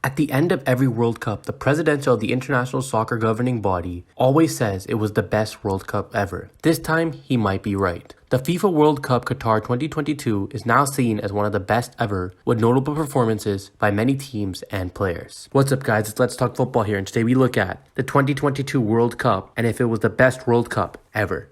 At the end of every World Cup, the president of the international soccer governing body always says it was the best World Cup ever. This time, he might be right. The FIFA World Cup Qatar 2022 is now seen as one of the best ever, with notable performances by many teams and players. What's up guys, it's Let's Talk Football here, and today we look at the 2022 World Cup and if it was the best World Cup ever.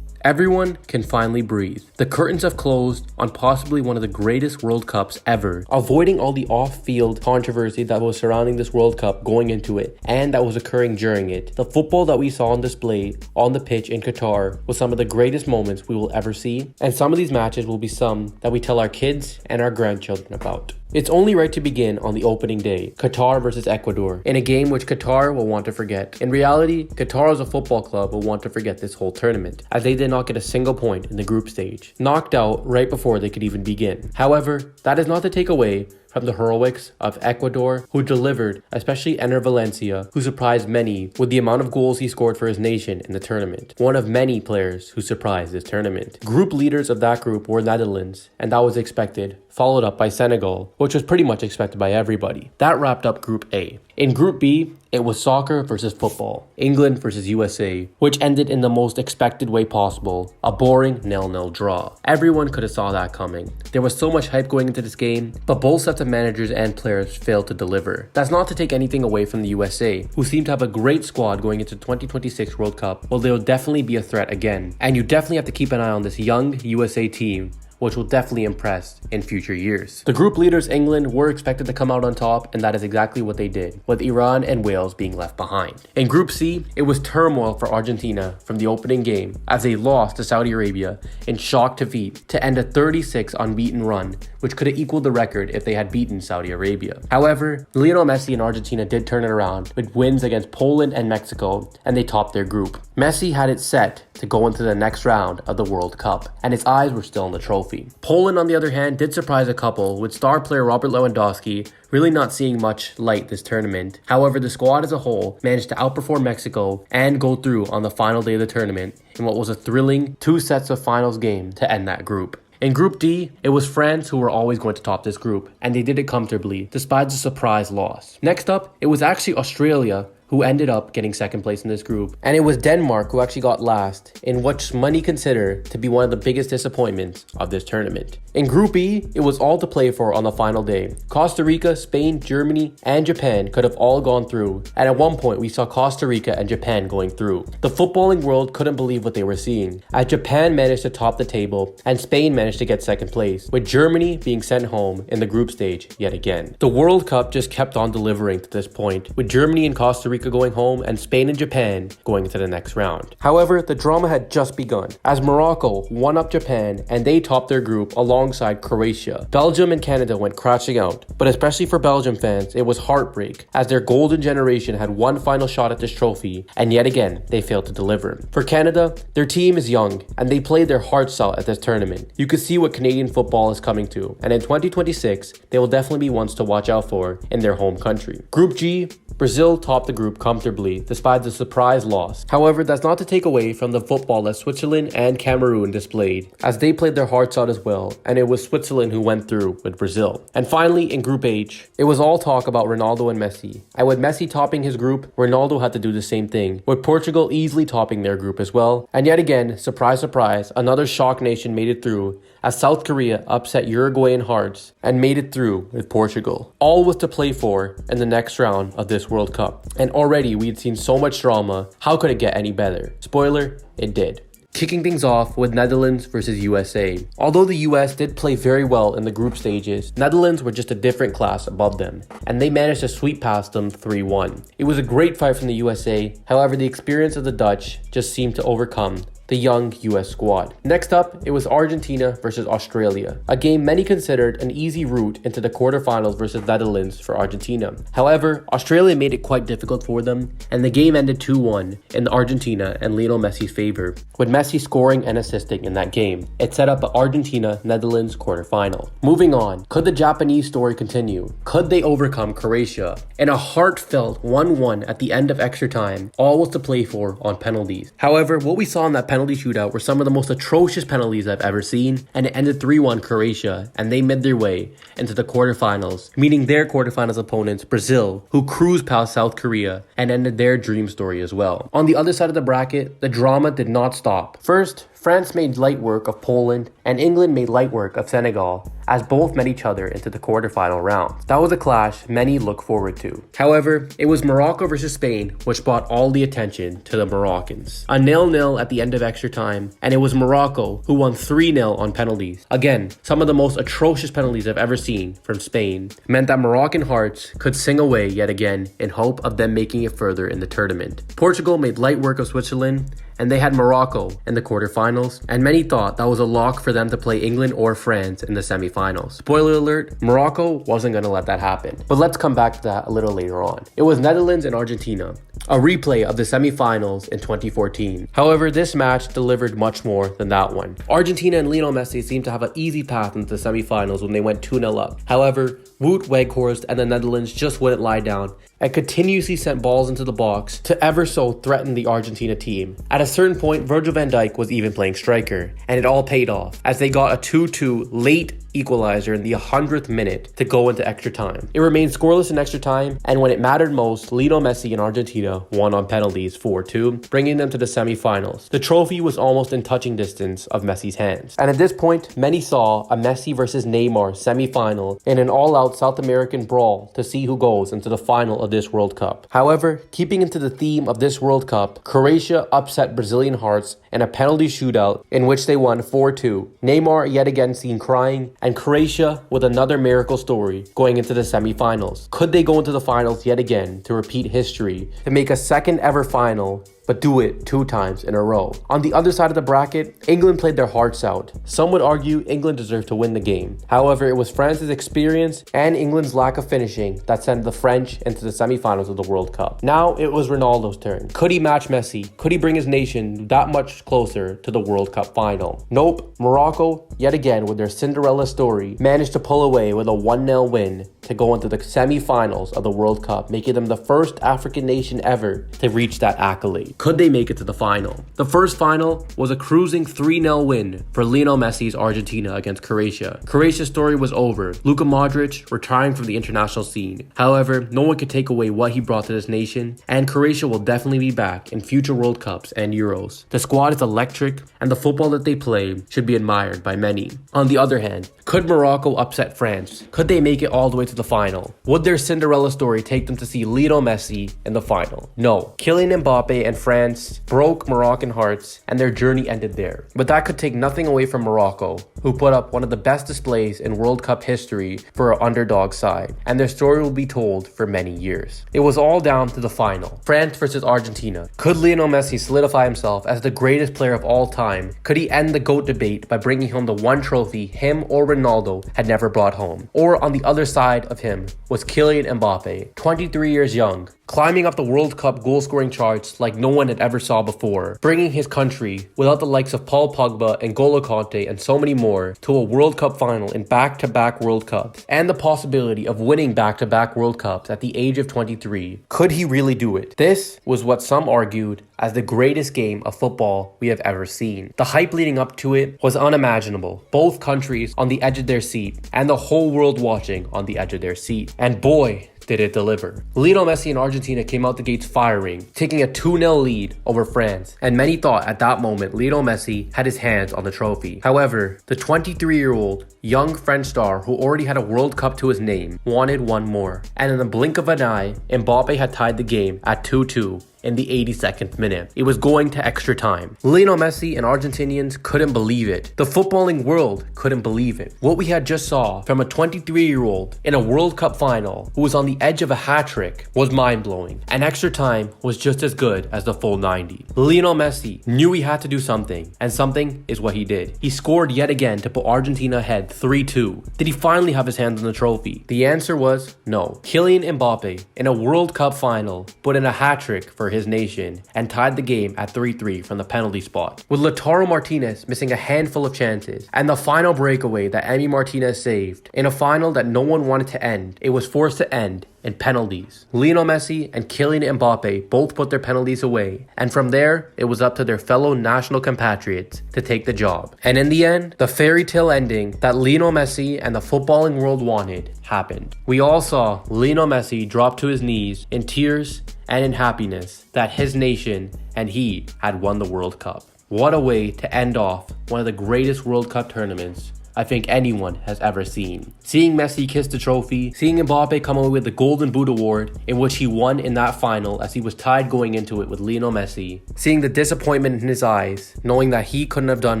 Everyone can finally breathe. The curtains have closed on possibly one of the greatest World Cups ever, avoiding all the off-field controversy that was surrounding this World Cup going into it and that was occurring during it. The football that we saw on display on the pitch in Qatar was some of the greatest moments we will ever see, and some of these matches will be some that we tell our kids and our grandchildren about. It's only right to begin on the opening day, Qatar versus Ecuador, in a game which Qatar will want to forget. In reality, Qatar as a football club will want to forget this whole tournament, as they did not get a single point in the group stage, knocked out right before they could even begin. However, that is not to take away from the heroics of Ecuador, who delivered, especially Enner Valencia, who surprised many with the amount of goals he scored for his nation in the tournament. One of many players who surprised this tournament. Group leaders of that group were Netherlands, and that was expected, followed up by Senegal, which was pretty much expected by everybody. That wrapped up Group A. In Group B, it was soccer versus football, England versus USA, which ended in the most expected way possible, a boring 0-0 draw. Everyone could have saw that coming. There was so much hype going into this game, but both sets of managers and players failed to deliver. That's not to take anything away from the USA, who seem to have a great squad going into 2026 World Cup. Well, they'll definitely be a threat again, and you definitely have to keep an eye on this young USA team, which will definitely impress in future years. The group leaders, England, were expected to come out on top, and that is exactly what they did, with Iran and Wales being left behind. In Group C, it was turmoil for Argentina from the opening game, as they lost to Saudi Arabia in shock defeat to end a 36 unbeaten run, which could have equaled the record if they had beaten Saudi Arabia. However, Lionel Messi and Argentina did turn it around with wins against Poland and Mexico, and they topped their group. Messi had it set to go into the next round of the World Cup, and his eyes were still on the trophy. Poland, on the other hand, did surprise a couple, with star player Robert Lewandowski really not seeing much light this tournament. However, the squad as a whole managed to outperform Mexico and go through on the final day of the tournament in what was a thrilling 2 sets of finals game to end that group. In Group D, it was France who were always going to top this group, and they did it comfortably, despite the surprise loss. Next up, it was actually Australia who ended up getting second place in this group, and it was Denmark who actually got last, in what many consider to be one of the biggest disappointments of this tournament. In Group E, it was all to play for on the final day. Costa Rica, Spain, Germany, and Japan could have all gone through, and at one point we saw Costa Rica and Japan going through. The footballing world couldn't believe what they were seeing, as Japan managed to top the table, and Spain managed to get second place, with Germany being sent home in the group stage yet again. The World Cup just kept on delivering to this point, with Germany and Costa Rica going home and Spain and Japan going into the next round. However, the drama had just begun, as Morocco won up Japan and they topped their group alongside Croatia. Belgium and Canada went crashing out, but especially for Belgium fans, it was heartbreak, as their golden generation had one final shot at this trophy, and yet again, they failed to deliver. For Canada, their team is young, and they played their hearts out at this tournament. You could see what Canadian football is coming to, and in 2026, they will definitely be ones to watch out for in their home country. Group G, Brazil topped the group comfortably despite the surprise loss. However, that's not to take away from the football that Switzerland and Cameroon displayed, as they played their hearts out as well, and it was Switzerland who went through with Brazil. And finally, in Group H, it was all talk about Ronaldo and Messi. And with Messi topping his group, Ronaldo had to do the same thing, with Portugal easily topping their group as well. And yet again, surprise, surprise, another shock nation made it through, as South Korea upset Uruguayan hearts and made it through with Portugal. All was to play for in the next round of this World Cup. And already we had seen so much drama. How could it get any better? Spoiler, it did. Kicking things off with Netherlands versus USA. Although the US did play very well in the group stages, Netherlands were just a different class above them, and they managed to sweep past them 3-1. It was a great fight from the USA, however the experience of the Dutch just seemed to overcome the young US squad. Next up, it was Argentina versus Australia, a game many considered an easy route into the quarterfinals versus Netherlands for Argentina. However, Australia made it quite difficult for them, and the game ended 2-1 in Argentina and Lionel Messi's favor, with Messi scoring and assisting in that game. It set up an Argentina-Netherlands quarterfinal. Moving on, could the Japanese story continue? Could they overcome Croatia? In a heartfelt 1-1 at the end of extra time, all was to play for on penalties. However, what we saw in that penalty shootout were some of the most atrocious penalties I've ever seen, and it ended 3-1 Croatia, and they made their way into the quarterfinals, meeting their quarterfinals opponents, Brazil, who cruised past South Korea and ended their dream story as well. On the other side of the bracket, the drama did not stop. First, France made light work of Poland, and England made light work of Senegal, as both met each other into the quarterfinal rounds. That was a clash many look forward to. However, it was Morocco versus Spain which brought all the attention to the Moroccans. A 0-0 at the end of extra time, and it was Morocco who won 3-0 on penalties. Again, some of the most atrocious penalties I've ever seen from Spain meant that Moroccan hearts could sing away yet again in hope of them making it further in the tournament. Portugal made light work of Switzerland, and they had Morocco in the quarterfinals, and many thought that was a lock for them to play England or France in the semifinals. Spoiler alert, Morocco wasn't going to let that happen. But let's come back to that a little later on. It was Netherlands and Argentina, a replay of the semifinals in 2014. However, this match delivered much more than that one. Argentina and Lionel Messi seemed to have an easy path into the semifinals when they went 2-0 up. However, Wout Weghorst and the Netherlands just wouldn't lie down and continuously sent balls into the box to ever so threaten the Argentina team. At a certain point, Virgil van Dijk was even playing striker, and it all paid off as they got a 2-2 late equalizer in the 100th minute to go into extra time. It remained scoreless in extra time, and when it mattered most, Lionel Messi and Argentina won on penalties 4-2, bringing them to the semifinals. The trophy was almost in touching distance of Messi's hands. And at this point, many saw a Messi versus Neymar semifinal in an all-out South American brawl to see who goes into the final of this World Cup. However, keeping into the theme of this World Cup, Croatia upset Brazilian hearts in a penalty shootout in which they won 4-2. Neymar yet again seen crying, and Croatia with another miracle story going into the semifinals. Could they go into the finals yet again to repeat history, to make a second ever final, but do it 2 times in a row? On the other side of the bracket, England played their hearts out. Some would argue England deserved to win the game. However, it was France's experience and England's lack of finishing that sent the French into the semifinals of the World Cup. Now it was Ronaldo's turn. Could he match Messi? Could he bring his nation that much closer to the World Cup final? Nope. Morocco, yet again with their Cinderella story, managed to pull away with a 1-0 win to go into the semifinals of the World Cup, making them the first African nation ever to reach that accolade. Could they make it to the final? The first final was a cruising 3-0 win for Lionel Messi's Argentina against Croatia. Croatia's story was over, Luka Modric retiring from the international scene. However, no one could take away what he brought to this nation, and Croatia will definitely be back in future World Cups and Euros. The squad is electric, and the football that they play should be admired by many. On the other hand, could Morocco upset France? Could they make it all the way to the final? Would their Cinderella story take them to see Lionel Messi in the final? No. Kylian Mbappe and France broke Moroccan hearts, and their journey ended there. But that could take nothing away from Morocco, who put up one of the best displays in World Cup history for an underdog side, and their story will be told for many years. It was all down to the final. France versus Argentina. Could Lionel Messi solidify himself as the greatest player of all time? Could he end the GOAT debate by bringing home the one trophy him or Ronaldo had never brought home? Or on the other side of him was Kylian Mbappe, 23 years young, climbing up the World Cup goal-scoring charts like no one had ever saw before, bringing his country, without the likes of Paul Pogba and N'Golo Kante and so many more, to a World Cup final in back-to-back World Cups, and the possibility of winning back-to-back World Cups at the age of 23. Could he really do it? This was what some argued as the greatest game of football we have ever seen. The hype leading up to it was unimaginable. Both countries on the edge of their seat, and the whole world watching on the edge of their seat. And boy, did it deliver. Lionel Messi and Argentina came out the gates firing, taking a 2-0 lead over France, and many thought at that moment Lionel Messi had his hands on the trophy. However, the 23-year-old young French star who already had a World Cup to his name wanted one more, and in the blink of an eye, Mbappe had tied the game at 2-2 in the 82nd minute. It was going to extra time. Lionel Messi and Argentinians couldn't believe it. The footballing world couldn't believe it. What we had just saw from a 23-year-old in a World Cup final who was on the edge of a hat-trick was mind-blowing. And extra time was just as good as the full 90. Lionel Messi knew he had to do something, and something is what he did. He scored yet again to put Argentina ahead 3-2. Did he finally have his hands on the trophy? The answer was no. Kylian Mbappe, in a World Cup final, put in a hat-trick for his nation and tied the game at 3-3 from the penalty spot, with Lautaro Martinez missing a handful of chances, and the final breakaway that Emi Martinez saved. In a final that no one wanted to end, it was forced to end in penalties. Lionel Messi and Kylian Mbappe both put their penalties away, and from there, it was up to their fellow national compatriots to take the job. And in the end, the fairy tale ending that Lionel Messi and the footballing world wanted happened. We all saw Lionel Messi drop to his knees in tears and in happiness that his nation and he had won the World Cup. What a way to end off one of the greatest World Cup tournaments I think anyone has ever seen. Seeing Messi kiss the trophy, seeing Mbappe come away with the Golden Boot Award, in which he won in that final as he was tied going into it with Lionel Messi, seeing the disappointment in his eyes, knowing that he couldn't have done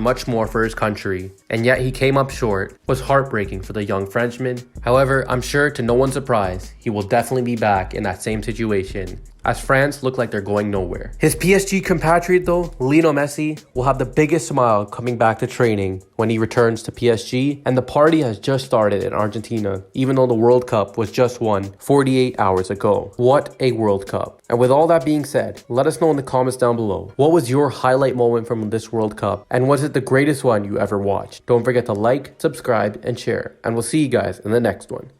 much more for his country, and yet he came up short, was heartbreaking for the young Frenchman. However, I'm sure to no one's surprise, he will definitely be back in that same situation, as France look like they're going nowhere. His PSG compatriot though, Lionel Messi, will have the biggest smile coming back to training when he returns to PSG, and the party has just started in Argentina, even though the World Cup was just won 48 hours ago. What a World Cup. And with all that being said, let us know in the comments down below, what was your highlight moment from this World Cup, and was it the greatest one you ever watched? Don't forget to like, subscribe, and share, and we'll see you guys in the next one.